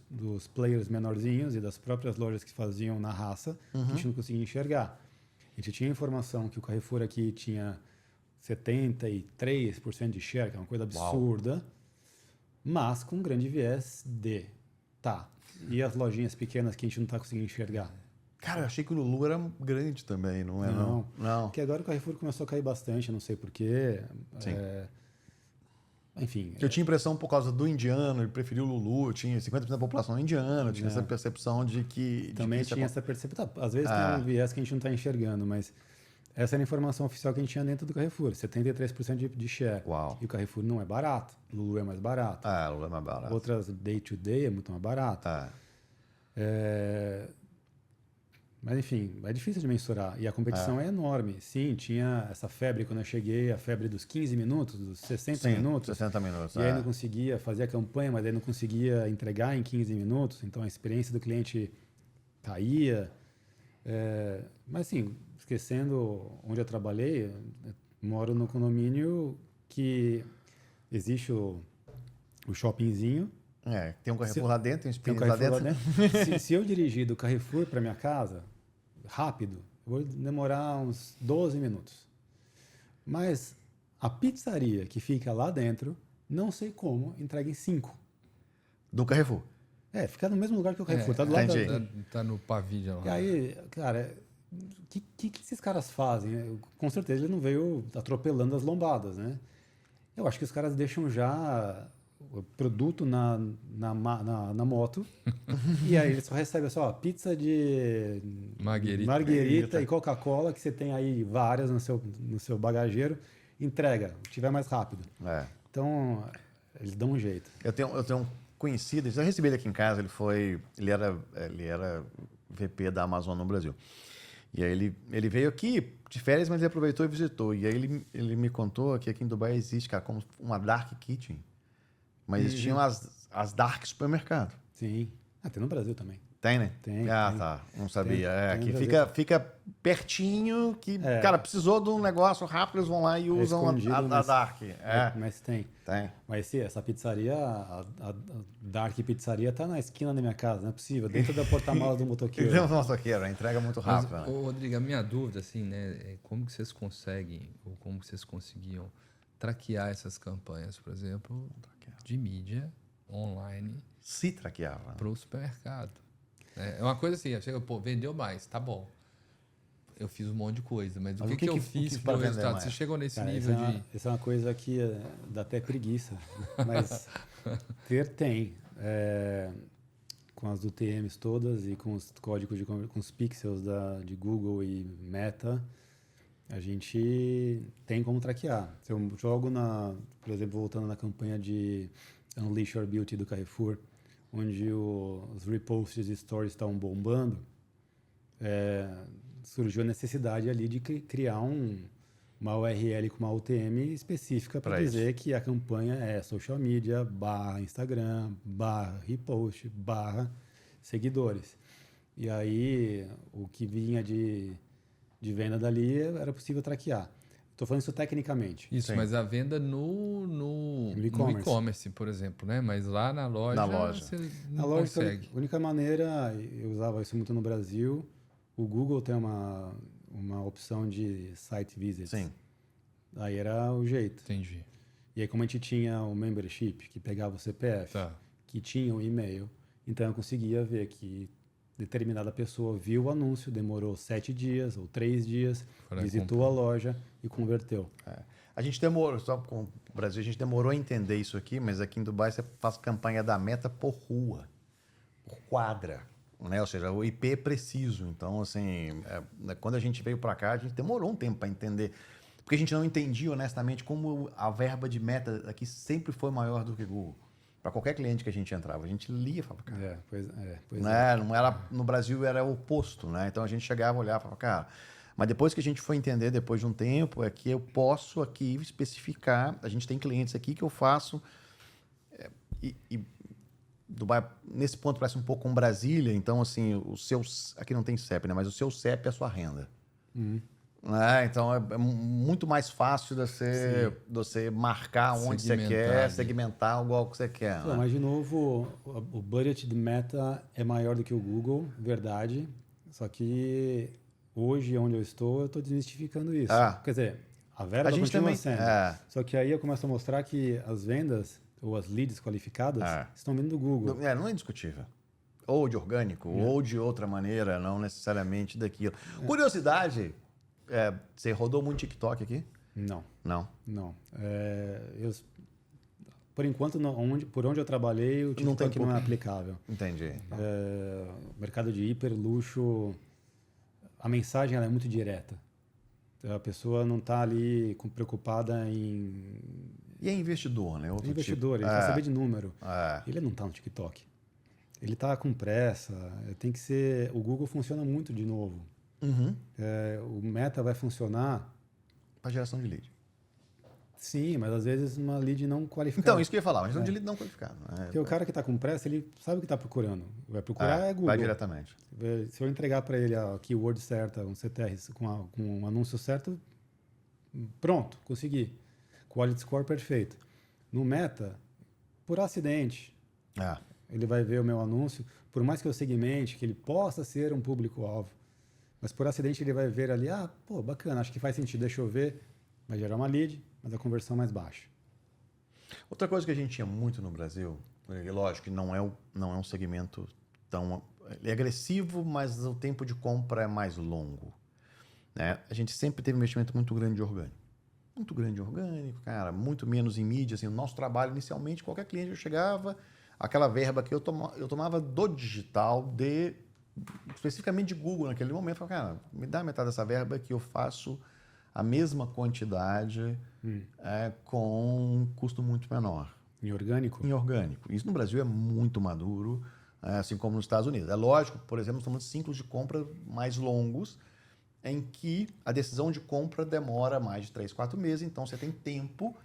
dos players menorzinhos e das próprias lojas que faziam na raça, que a gente não conseguia enxergar. A gente tinha informação que o Carrefour aqui tinha 73% de share, que é uma coisa absurda, mas com um grande viés e as lojinhas pequenas que a gente não está conseguindo enxergar. Cara, eu achei que o Lulu era grande também, não é? Não. Porque agora o Carrefour começou a cair bastante, não sei porquê. enfim. Eu tinha impressão por causa do indiano, ele preferiu o Lulu, tinha 50% da população indiana, tinha essa percepção de que... Também de que tinha essa percepção. Às vezes tem um viés que a gente não está enxergando, mas essa era a informação oficial que a gente tinha dentro do Carrefour, 73% de share. Uau. E o Carrefour não é barato, o Lulu é mais barato. o Lulu é mais barato. Outras day-to-day é muito mais barato. Mas, enfim, é difícil de mensurar. E a competição é enorme. Sim, tinha essa febre quando eu cheguei, a febre dos 15 minutos, dos 60 minutos. 60 minutos. E aí não conseguia fazer a campanha, mas aí não conseguia entregar em 15 minutos. Então a experiência do cliente caía. Mas, assim, esquecendo onde eu trabalhei, eu moro no condomínio que existe o shoppingzinho. Tem um Carrefour lá dentro, tem um Carrefour lá dentro. Se eu dirigir do Carrefour para minha casa, rápido, eu vou demorar uns 12 minutos. Mas a pizzaria que fica lá dentro, não sei como, entrega em 5. Do Carrefour. Fica no mesmo lugar que o Carrefour. Tá do lado Tá no pavilhão E lá. aí, cara, o que esses caras fazem? Com certeza ele não veio atropelando as lombadas, né? Eu acho que os caras deixam já o produto na moto e aí ele só recebe só pizza de marguerita e Coca-Cola, que você tem aí várias no seu bagageiro, entrega, tiver mais rápido. Então, eles dão um jeito. Eu tenho um conhecido, eu recebi ele aqui em casa, ele era VP da Amazon no Brasil. E aí ele veio aqui de férias, mas ele aproveitou e visitou. E aí ele me contou que aqui em Dubai existe, cara, como uma dark kitchen. Mas existiam as dark supermercado. Sim. Tem no Brasil também. Tem, né? Tem. Tá. Não sabia. Tem Que fica pertinho, que, cara, precisou de um negócio rápido, eles vão lá e usam a dark. Mas tem. Tem. Mas sim, essa pizzaria, a Dark Pizzaria tá na esquina da minha casa, não é possível. Dentro da porta-malas do motoqueiro. Dentro do motoqueiro, entrega muito rápido. Mas, Rodrigo, a minha dúvida, assim, né, é como que vocês conseguem, ou como que vocês conseguiam traquear essas campanhas, por exemplo, de mídia online se traqueava para o supermercado. É uma coisa assim, chega, vendeu mais, tá bom. Eu fiz um monte de coisa, mas o que eu fiz para o resultado? Você chegou nesse nível de... Isso é uma coisa que dá até preguiça, mas tem. Com as UTMs todas e com os códigos, com os pixels de Google e Meta, a gente tem como traquear. Se eu jogo, por exemplo, voltando na campanha de Unleash Your Beauty do Carrefour, onde os reposts e stories estavam bombando, surgiu a necessidade ali de criar uma URL com uma UTM específica para dizer que a campanha é social media, /Instagram, /repost, /seguidores. E aí, o que vinha de venda dali era possível traquear. Estou falando isso tecnicamente. Isso, mas a venda no e-commerce, por exemplo, né? Mas lá na loja, você não consegue. A única maneira, eu usava isso muito no Brasil, o Google tem uma opção de site visits. Sim. Aí era o jeito. Entendi. E aí, como a gente tinha o membership, que pegava o CPF, que tinha o e-mail, então eu conseguia ver que determinada pessoa viu o anúncio, demorou 7 dias ou 3 dias, visitou a loja e converteu. A gente demorou, só com o Brasil, a gente demorou a entender isso aqui, mas aqui em Dubai você faz campanha da Meta por rua, por quadra, né? Ou seja, o IP é preciso. Então, assim, quando a gente veio para cá, a gente demorou um tempo para entender, porque a gente não entendia honestamente como a verba de Meta aqui sempre foi maior do que Google. Para qualquer cliente que a gente entrava, a gente lia e falava, cara... Não era, no Brasil era o oposto, né? Então a gente chegava, olhava e falava, cara... Mas depois que a gente foi entender, depois de um tempo, é que eu posso aqui especificar, a gente tem clientes aqui que eu faço... Dubai, nesse ponto, parece um pouco com Brasília, então, assim, aqui não tem CEP, né? Mas o seu CEP é a sua renda. Então é muito mais fácil de você marcar onde você quer, segmentar igual que você quer. Né? Mas, de novo, o budget de Meta é maior do que o Google, verdade. Só que hoje, onde eu estou desmistificando isso. Quer dizer, a verba continua sendo. Só que aí eu começo a mostrar que as vendas, ou as leads qualificadas, estão vindo do Google. Não é indiscutível. Ou de orgânico, ou de outra maneira, não necessariamente daquilo. Curiosidade... você rodou muito TikTok aqui? Não. por enquanto, por onde eu trabalhei, o TikTok não é aplicável. Entendi. Mercado de hiper luxo, a mensagem ela é muito direta. A pessoa não está ali preocupada em... E é investidor, né? Outro investidor, tipo. ele quer saber de número. Ele não está no TikTok. Ele está com pressa. Tem que ser... O Google funciona muito de novo. O Meta vai funcionar... Para geração de lead. Sim, mas às vezes uma lead não qualificada. Então, isso que eu ia falar, uma geração de lead não qualificada. Porque o cara que está com pressa, ele sabe o que está procurando. Vai procurar Google. Vai diretamente. Se eu entregar para ele a keyword certa, um CTR com um anúncio certo, pronto, consegui. Quality score perfeito. No Meta, por acidente, ele vai ver o meu anúncio, por mais que eu segmente, que ele possa ser um público-alvo, mas por acidente ele vai ver ali, pô, bacana, acho que faz sentido, deixa eu ver, vai gerar uma lead, mas a conversão mais baixa. Outra coisa que a gente tinha muito no Brasil, lógico que não é um segmento tão... Ele é agressivo, mas o tempo de compra é mais longo. Né? A gente sempre teve um investimento muito grande de orgânico. Muito grande de orgânico, cara, muito menos em mídia. Assim, o nosso trabalho, inicialmente, qualquer cliente eu chegava, aquela verba que eu tomava do digital, especificamente de Google naquele momento, eu falava, cara, me dá metade dessa verba que eu faço a mesma quantidade com um custo muito menor. Em orgânico? Em orgânico. Isso no Brasil é muito maduro, assim como nos Estados Unidos. É lógico, por exemplo, estamos em ciclos de compra mais longos, em que a decisão de compra demora mais de 3, 4 meses, então você tem tempo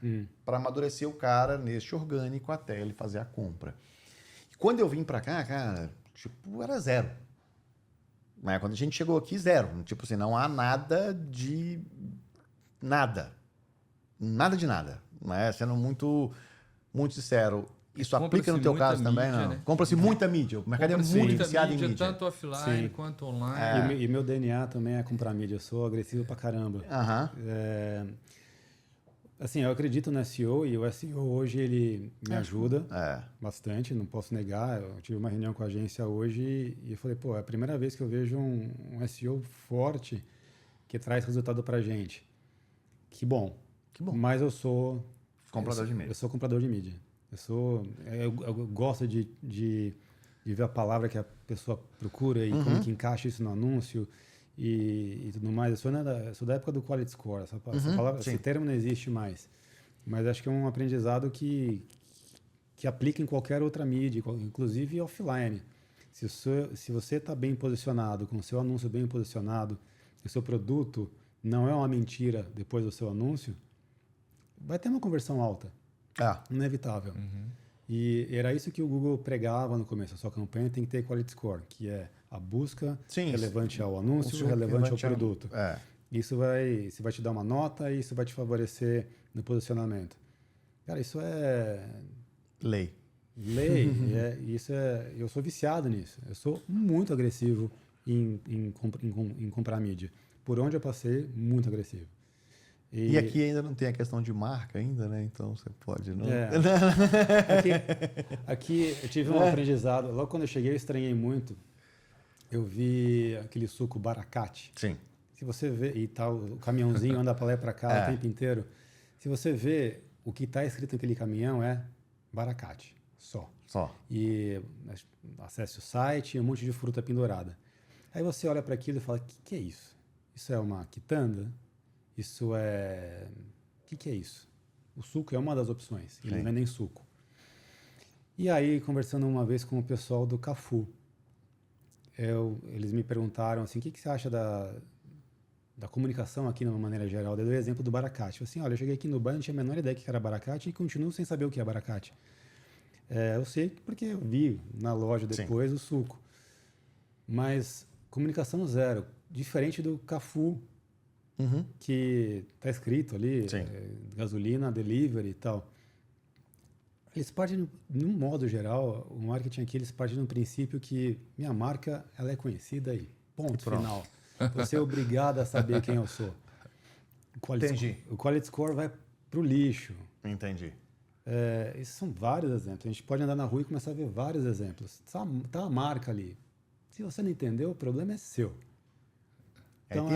para amadurecer o cara neste orgânico até ele fazer a compra. E quando eu vim para cá, cara, tipo, era zero. Mas quando a gente chegou aqui, zero. Tipo assim, não há nada de nada. Nada de nada. Né? Sendo muito, muito sincero. Isso aplica no teu caso também, não? Né? Compra-se muita mídia. O mercado é muito viciado em mídia. Tanto offline quanto online. E meu DNA também é comprar mídia. Eu sou agressivo pra caramba. Assim, eu acredito no SEO e o SEO hoje ele me ajuda bastante, não posso negar. Eu tive uma reunião com a agência hoje e eu falei, pô, é a primeira vez que eu vejo um SEO forte que traz resultado pra gente. Que bom. Mas eu sou... Comprador de mídia. Eu sou comprador de mídia. Eu gosto de ver a palavra que a pessoa procura e como que encaixa isso no anúncio e tudo mais. Eu sou da época do Quality Score. Essa palavra, esse termo não existe mais. Mas acho que é um aprendizado que aplica em qualquer outra mídia, inclusive offline. Se você está bem posicionado, com o seu anúncio bem posicionado, o seu produto não é uma mentira depois do seu anúncio, vai ter uma conversão alta. Inevitável. E era isso que o Google pregava no começo. A sua campanha tem que ter Quality Score, que é a busca relevante ao anúncio, relevante ao produto. Isso vai te dar uma nota e isso vai te favorecer no posicionamento. Cara, isso é... Lei. Eu sou viciado nisso. Eu sou muito agressivo em comprar mídia. Por onde eu passei, muito agressivo. E aqui ainda não tem a questão de marca ainda, né? Então você pode não... Aqui eu tive um aprendizado. Logo quando eu cheguei, eu estranhei muito. Eu vi aquele suco Baracate. Sim. Se você vê, e tal, o caminhãozinho anda para lá e para cá o tempo inteiro. Se você vê, o que está escrito naquele caminhão é Baracate. Só. E acesse o site e um monte de fruta pendurada. Aí você olha para aquilo e fala, o que é isso? Isso é uma quitanda? Isso é... O que é isso? O suco é uma das opções. Eles vendem suco. E aí, conversando uma vez com o pessoal do Cafu, eles me perguntaram assim, o que você acha da comunicação aqui de uma maneira geral? Eu dei o exemplo do Baracate. Eu falei assim, olha, eu cheguei aqui no bar, não tinha a menor ideia que era Baracate e continuo sem saber o que é Baracate. Eu sei porque eu vi na loja depois o suco. Mas comunicação zero. Diferente do Cafu, que está escrito ali, gasolina, delivery e tal. Eles partem, de um modo geral, o marketing aqui, eles partem do princípio que minha marca ela é conhecida e ponto final. Você é obrigado a saber quem eu sou. O Quality Score vai para o lixo. Entendi. Esses são vários exemplos. A gente pode andar na rua e começar a ver vários exemplos. Tá a marca ali. Se você não entendeu, o problema é seu. Então,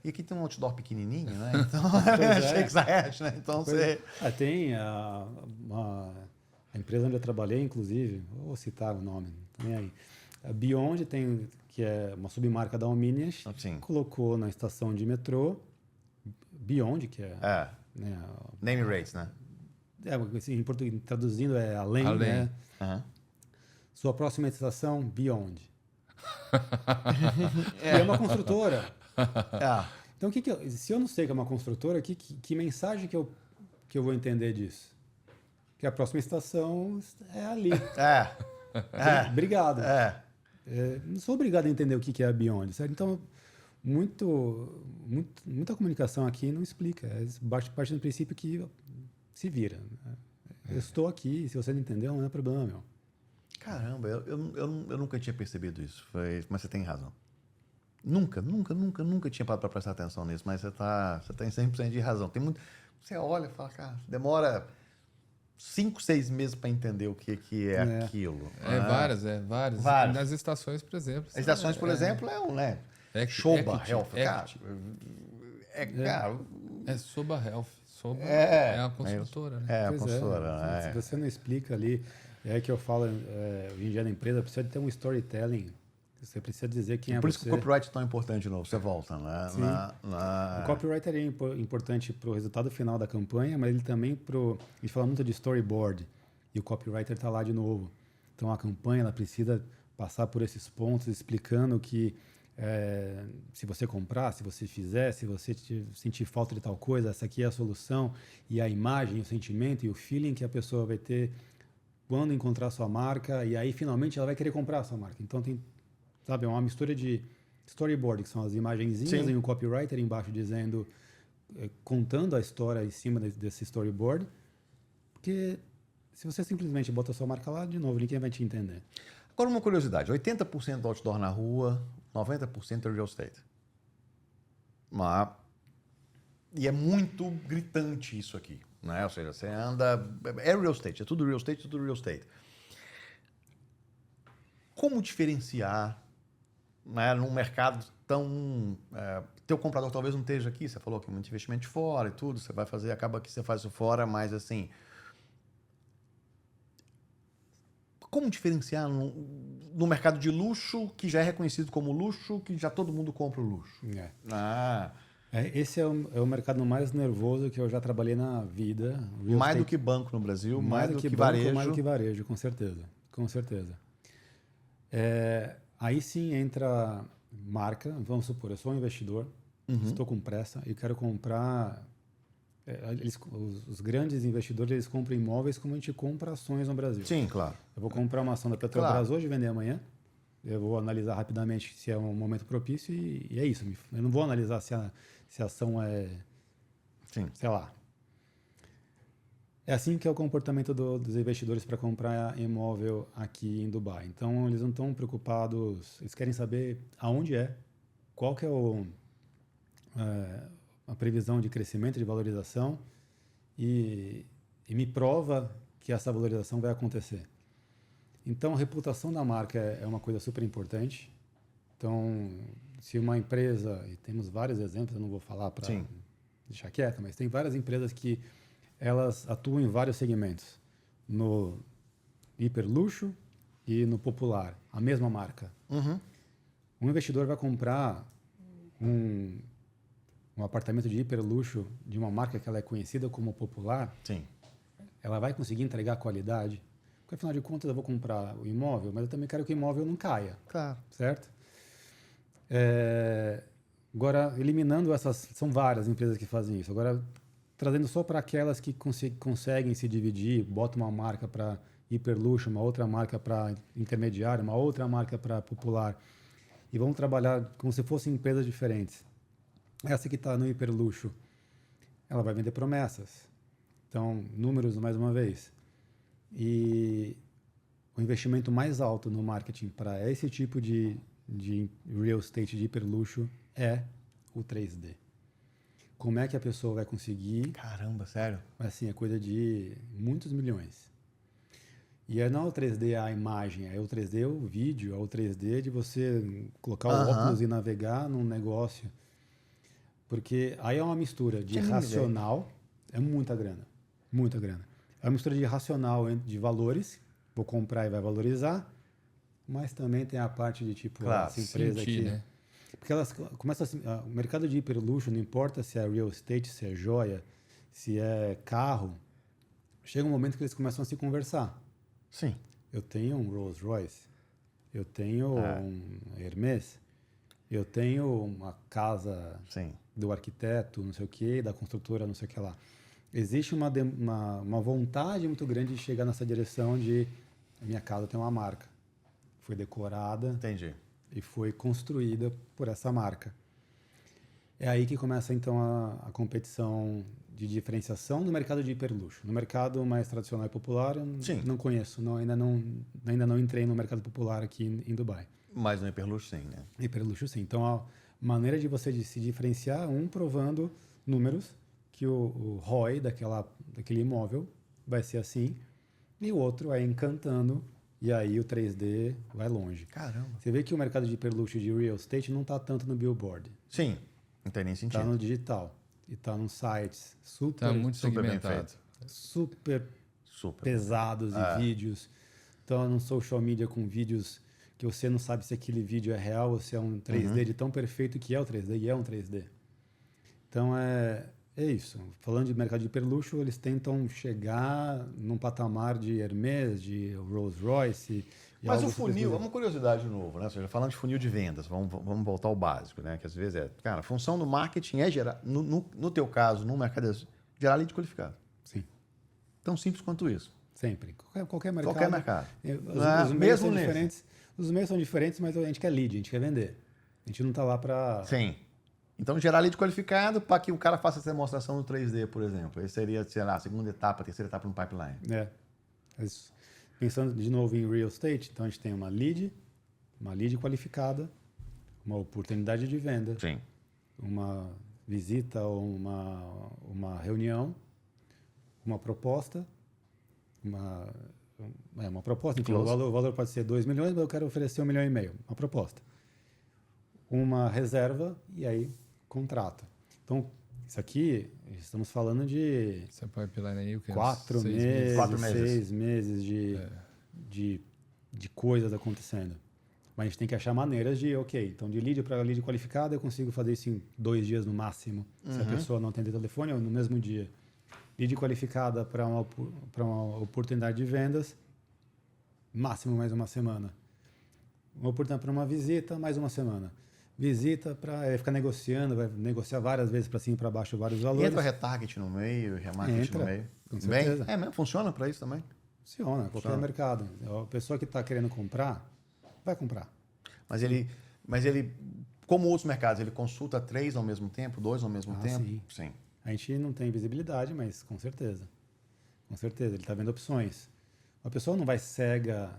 e aqui tem um outdoor pequenininho, né? Então, Shakes Ahead, né? Então você... Tem A empresa onde eu trabalhei, inclusive, vou citar o nome, também aí. A Beyond tem, que é uma submarca da Omnias, Sim. colocou na estação de metrô Beyond, que é... né, Name rates, né? assim, em português, traduzindo é além, né? Sua próxima estação, Beyond. E é uma construtora. Então, se eu não sei que é uma construtora, que mensagem que eu vou entender disso? Que a próxima estação é ali. Obrigado. Não sou obrigado a entender o que é a Beyond, certo? Então, muita comunicação aqui não explica. Parte do princípio que se vira. Eu estou aqui, se você não entendeu, não é problema meu. Caramba, eu nunca tinha percebido isso, mas você tem razão. Nunca tinha parado para prestar atenção nisso, mas você tem 100% de razão. Você olha e fala, cara, demora 5, 6 meses para entender o que é aquilo. Várias. Nas estações, por exemplo. As estações, por exemplo, né? Soba Health. Cara, Soba Health. Soba é a construtora, né? É a construtora. Se você não explica ali, é que eu falo, hoje em dia na empresa, precisa de ter um storytelling. Você precisa dizer quem é você. Por isso que o copyright é tão importante de novo. Você volta, né? O copyright é importante para o resultado final da campanha, mas ele também a gente fala muito de storyboard. E o copywriter está lá de novo. Então a campanha ela precisa passar por esses pontos, explicando que se você comprar, se você fizer, se você sentir falta de tal coisa, essa aqui é a solução. E a imagem, o sentimento e o feeling que a pessoa vai ter quando encontrar a sua marca. E aí finalmente ela vai querer comprar a sua marca. Então tem... Sabe, é uma mistura de storyboard, que são as imagenzinhas, e um copywriter embaixo dizendo, contando a história em cima desse storyboard. Porque se você simplesmente bota a sua marca lá, de novo, ninguém vai te entender. Agora uma curiosidade, 80% do outdoor na rua, 90% é real estate. E é muito gritante isso aqui, né? Ou seja, você anda... É real estate, é tudo real estate, tudo real estate. Como diferenciar, né, num mercado tão... teu comprador talvez não esteja aqui, você falou que é muito investimento de fora e tudo, você vai fazer, acaba que você faz isso fora, mas assim... Como diferenciar no mercado de luxo, que já é reconhecido como luxo, que já todo mundo compra o luxo? Esse é o mercado mais nervoso que eu já trabalhei na vida. Mais do que banco no Brasil, mais do que varejo. Mais do que varejo, com certeza. Com certeza. Aí sim entra marca. Vamos supor, eu sou um investidor, estou com pressa e quero comprar... os grandes investidores, eles compram imóveis como a gente compra ações no Brasil. Sim, claro. Eu vou comprar uma ação da Petrobras hoje e vender amanhã. Eu vou analisar rapidamente se é um momento propício e é isso. Eu não vou analisar se a ação é... Sim. Sei lá. É assim que é o comportamento dos investidores para comprar imóvel aqui em Dubai. Então, eles não estão preocupados, eles querem saber aonde qual que é a previsão de crescimento, de valorização e me prova que essa valorização vai acontecer. Então, a reputação da marca é uma coisa super importante. Então, se uma empresa, e temos vários exemplos, eu não vou falar para deixar quieta, mas tem várias empresas que elas atuam em vários segmentos. No hiperluxo e no popular, a mesma marca. Um investidor vai comprar um apartamento de hiperluxo de uma marca que ela é conhecida como popular, ela vai conseguir entregar qualidade? Porque, afinal de contas, eu vou comprar o imóvel, mas eu também quero que o imóvel não caia. Claro. Certo? Agora, eliminando essas... São várias empresas que fazem isso. Agora, trazendo só para aquelas que conseguem se dividir, bota uma marca para hiperluxo, uma outra marca para intermediário, uma outra marca para popular, e vão trabalhar como se fossem empresas diferentes. Essa que está no hiperluxo, ela vai vender promessas. Então, números mais uma vez. E o investimento mais alto no marketing para esse tipo de real estate de hiperluxo é o 3D. Como é que a pessoa vai conseguir... Caramba, sério? Assim, é coisa de muitos milhões. E não é o 3D a imagem, é o 3D o vídeo, é o 3D de você colocar o óculos e navegar num negócio. Porque aí é uma mistura de racional, é muita grana, É uma mistura de racional de valores, vou comprar e vai valorizar, mas também tem a parte de tipo, Claro, essa empresa sentir, aqui. né? Porque elas começam assim, o mercado de hiperluxo, não importa se é real estate, se é joia, se é carro, chega um momento que eles começam a se conversar. Sim. Eu tenho um Rolls Royce, eu tenho um Hermès, eu tenho uma casa Sim. do arquiteto, não sei o quê, da construtora, não sei o que lá. Existe uma vontade muito grande de chegar nessa direção de a minha casa tem uma marca. Foi decorada Entendi. e foi construída por essa marca. É aí que começa, então, a competição de diferenciação no mercado de hiperluxo. No mercado mais tradicional e popular, eu Sim. não conheço. Ainda não entrei no mercado popular aqui em Dubai. Mas no hiperluxo, sim, né? Hiperluxo, sim. Então, a maneira de você se diferenciar, provando números, que o ROI daquele imóvel vai ser assim, e o outro é encantando, e aí o 3D vai longe. Caramba. Você vê que o mercado de hiperluxo de real estate não está tanto no billboard, Sim. Não tem nem sentido. está no digital, e está nos sites super, Tá muito super bem segmentado. feito. super Super. pesados e vídeos. Então, no social media com vídeos que você não sabe se aquele vídeo é real ou se é um 3D de tão perfeito que é o 3D, e é um 3D. Então, é isso. Falando de mercado de hiperluxo, eles tentam chegar num patamar de Hermès, de Rolls Royce. E Mas algo o super funil, é exclusivo. uma curiosidade de novo, né? Ou seja, falando de funil de vendas, vamos voltar ao básico, né? Que às vezes cara, a função do marketing é gerar, no teu caso, no mercado, gerar lead qualificado. Sim, Tão simples quanto isso. sempre. Qualquer mercado. Qualquer mercado. Os meios mesmo são nesse. diferentes. Os meios são diferentes, mas a gente quer lead, a gente quer vender. A gente não está lá para... Sim. Então, gerar lead qualificado para que o cara faça essa demonstração no 3D, por exemplo. Esse seria, sei lá, a segunda etapa, a terceira etapa no pipeline. Isso. Pensando de novo em real estate, então a gente tem uma lead qualificada, uma oportunidade de venda, Sim. uma visita ou uma reunião, uma proposta, uma proposta, enfim, o valor pode ser 2 milhões, mas eu quero oferecer 1,5 milhão, uma proposta. Uma reserva e aí contrato. Então, isso aqui, estamos falando de Essa pipeline aí, o que? 4 6 meses, 4 meses. 6 meses de coisas acontecendo. Mas a gente tem que achar maneiras de, então de lead para lead qualificada eu consigo fazer isso em 2 dias no máximo, se a pessoa não atender o telefone ou no mesmo dia. Lead qualificada para uma oportunidade de vendas, máximo mais uma semana. Uma oportunidade para uma visita, mais uma semana. Visita para ficar negociando, vai negociar várias vezes para cima e para baixo vários E valores. entra retarget no meio, remarketing no meio. Com certeza. Bem, mesmo? Funciona para isso também? Funciona, qualquer mercado. A pessoa que está querendo comprar, vai comprar. Mas ele, como outros mercados, ele consulta 3 ao mesmo tempo, 2 ao mesmo tempo? Sim. A gente não tem visibilidade, mas com certeza. Com certeza, ele está vendo opções. A pessoa não vai cega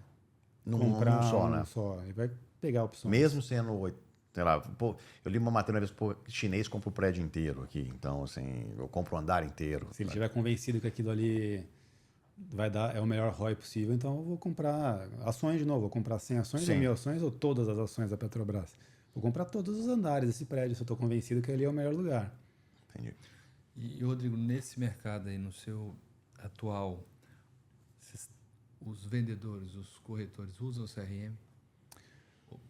comprar né? só. Ele vai pegar opções. Mesmo sendo, sei lá, pô, eu li uma matéria uma vez, pô, chinês compra o prédio inteiro aqui. Então, assim, eu compro o andar inteiro. Se ele estiver convencido que aquilo ali é o melhor ROI possível, então eu vou comprar ações de novo. Vou comprar 100 ações, 100 mil ações ou todas as ações da Petrobras. Vou comprar todos os andares desse prédio se eu estou convencido que ali é o melhor lugar. Entendi. E, Rodrigo, nesse mercado aí, no seu atual, os vendedores, os corretores usam o CRM?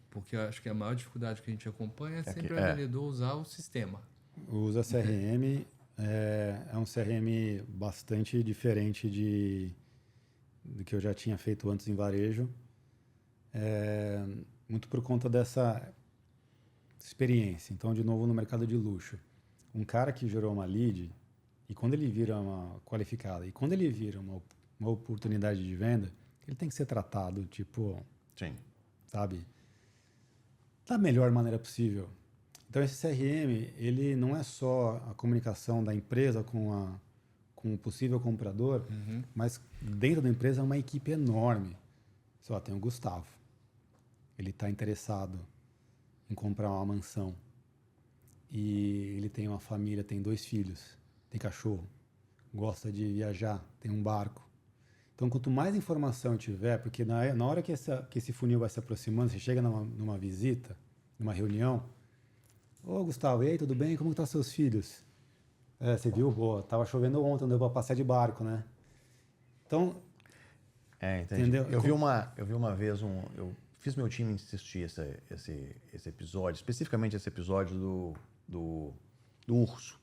Porque eu acho que a maior dificuldade que a gente acompanha é sempre o vendedor usar o sistema. Usa CRM, é um CRM bastante diferente do que eu já tinha feito antes em varejo. Muito por conta dessa experiência. Então, de novo, no mercado de luxo. Um cara que gerou uma lead, e quando ele vira uma qualificada, e quando ele vira uma oportunidade de venda, ele tem que ser tratado, tipo, Sim. sabe, da melhor maneira possível. Então, esse CRM, ele não é só a comunicação da empresa com o possível comprador, mas dentro da empresa é uma equipe enorme. Só tem o Gustavo. Ele está interessado em comprar uma mansão. E ele tem uma família, tem 2 filhos, tem cachorro, gosta de viajar, tem um barco. Então, quanto mais informação eu tiver, porque na hora que esse funil vai se aproximando, você chega numa visita, numa reunião, ô Gustavo, e aí, tudo bem? Como estão seus filhos? Você viu? Tava chovendo ontem, não deu para passear de barco, né? Então, Entendi. entendeu? Eu vi uma vez eu fiz meu time assistir esse episódio, especificamente esse episódio do urso.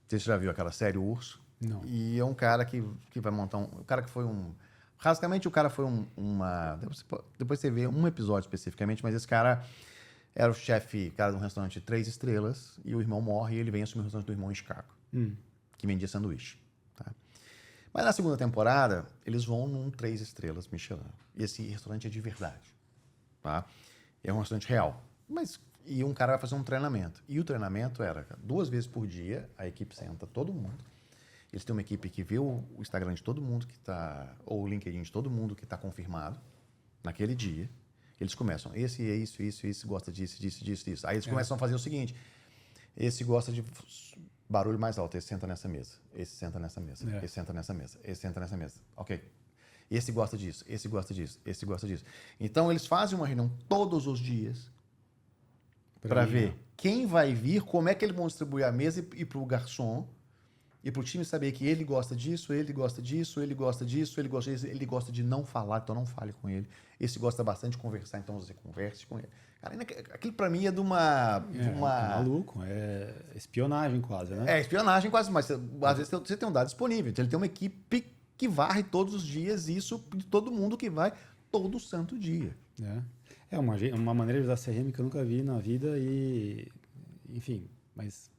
Você já viu aquela série, O Urso? Não. E é um cara que vai montar o cara que foi basicamente o cara foi depois você vê um episódio especificamente, mas esse cara era o chefe, cara de um restaurante de 3 estrelas, e o irmão morre e ele vem assumir o restaurante do irmão em Chicago, que vendia sanduíche. Tá? Mas na segunda temporada, eles vão num 3 estrelas Michelin. E esse restaurante é de verdade. Tá? É um restaurante real. E um cara vai fazer um treinamento. E o treinamento era 2 vezes por dia, a equipe senta todo mundo. Eles têm uma equipe que vê o Instagram de todo mundo que está, ou o LinkedIn de todo mundo que está confirmado naquele dia. Eles começam, esse é isso, gosta disso. Aí eles começam a fazer o seguinte, esse gosta de barulho mais alto, esse senta nessa mesa, esse senta nessa mesa, esse senta nessa mesa, esse senta nessa mesa. Ok. Esse gosta disso, esse gosta disso, esse gosta disso. Então eles fazem uma reunião todos os dias para ver quem vai vir, como é que eles vão distribuir a mesa e para o garçom e para o time saber que ele gosta disso, ele gosta disso, ele gosta disso, ele gosta disso, ele gosta de não falar, então não fale com ele. Esse gosta bastante de conversar, então você converse com ele. Cara, aquilo para mim é de uma... É maluco, é espionagem quase, né? É espionagem quase, mas às vezes você tem um dado disponível. Então ele tem uma equipe que varre todos os dias isso de todo mundo que vai todo santo dia. É uma maneira de usar CRM que eu nunca vi na vida e... Enfim, mas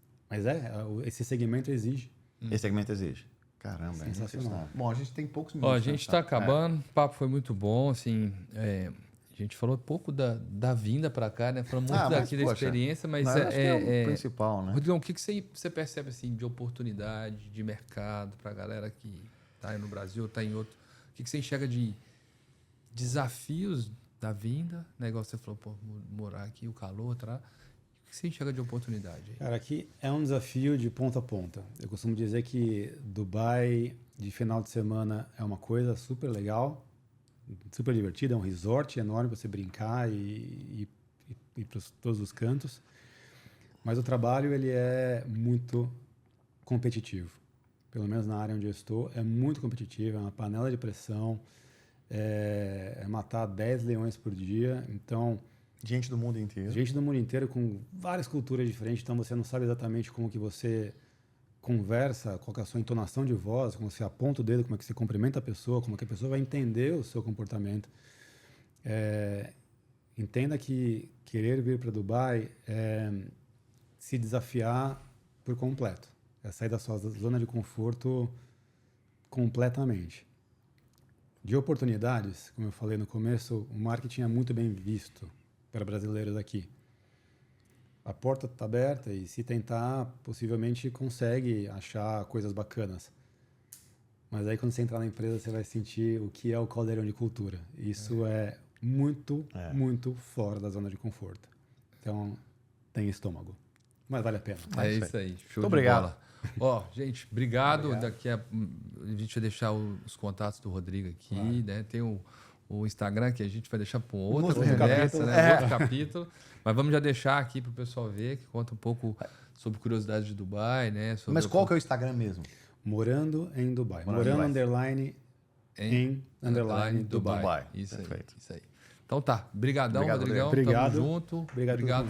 esse segmento exige. Esse segmento exige. Caramba, sensacional. Bom, a gente tem poucos minutos. A gente está acabando, o papo foi muito bom, assim, a gente falou pouco da vinda para cá, né? Falamos muito daqui da experiência, mas acho que é o principal, né? Rodrigão, o que você percebe assim de oportunidade, de mercado para a galera que está aí no Brasil, está em outro? O que você enxerga de desafios da vinda? Negócio você falou, morar aqui, o calor, tá? O que você enxerga de oportunidade? Cara, aqui é um desafio de ponta a ponta. Eu costumo dizer que Dubai de final de semana é uma coisa super legal, super divertida, é um resort enorme para você brincar e ir para todos os cantos. Mas o trabalho ele é muito competitivo. Pelo menos na área onde eu estou, é muito competitivo, é uma panela de pressão, é matar 10 leões por dia. Então... Gente do mundo inteiro. Gente do mundo inteiro com várias culturas diferentes, então você não sabe exatamente como que você conversa, qual que é a sua entonação de voz, como você aponta o dedo, como é que você cumprimenta a pessoa, como é que a pessoa vai entender o seu comportamento. Entenda que querer vir para Dubai é se desafiar por completo. É sair da sua zona de conforto completamente. De oportunidades, como eu falei no começo, o marketing é muito bem visto para brasileiros aqui. A porta está aberta e se tentar, possivelmente consegue achar coisas bacanas. Mas aí quando você entrar na empresa, você vai sentir o que é o caldeirão de cultura. Isso é muito fora da zona de conforto. Então, tem estômago. Mas vale a pena. É isso aí. Show Muito de obrigado. bola. Gente, obrigado. Daqui a gente vai deixar os contatos do Rodrigo aqui, né? Tem o Instagram que a gente vai deixar para outra conversa, né? Outro capítulo. Mas vamos já deixar aqui para o pessoal ver, que conta um pouco sobre curiosidades de Dubai, né? Mas qual que é o Instagram mesmo? Morando em Dubai. Morando underline em underline Dubai. Isso aí. Então tá. Brigadão, Obrigado, Rodrigão. Rodrigo. Tamo junto. Obrigado. Obrigado.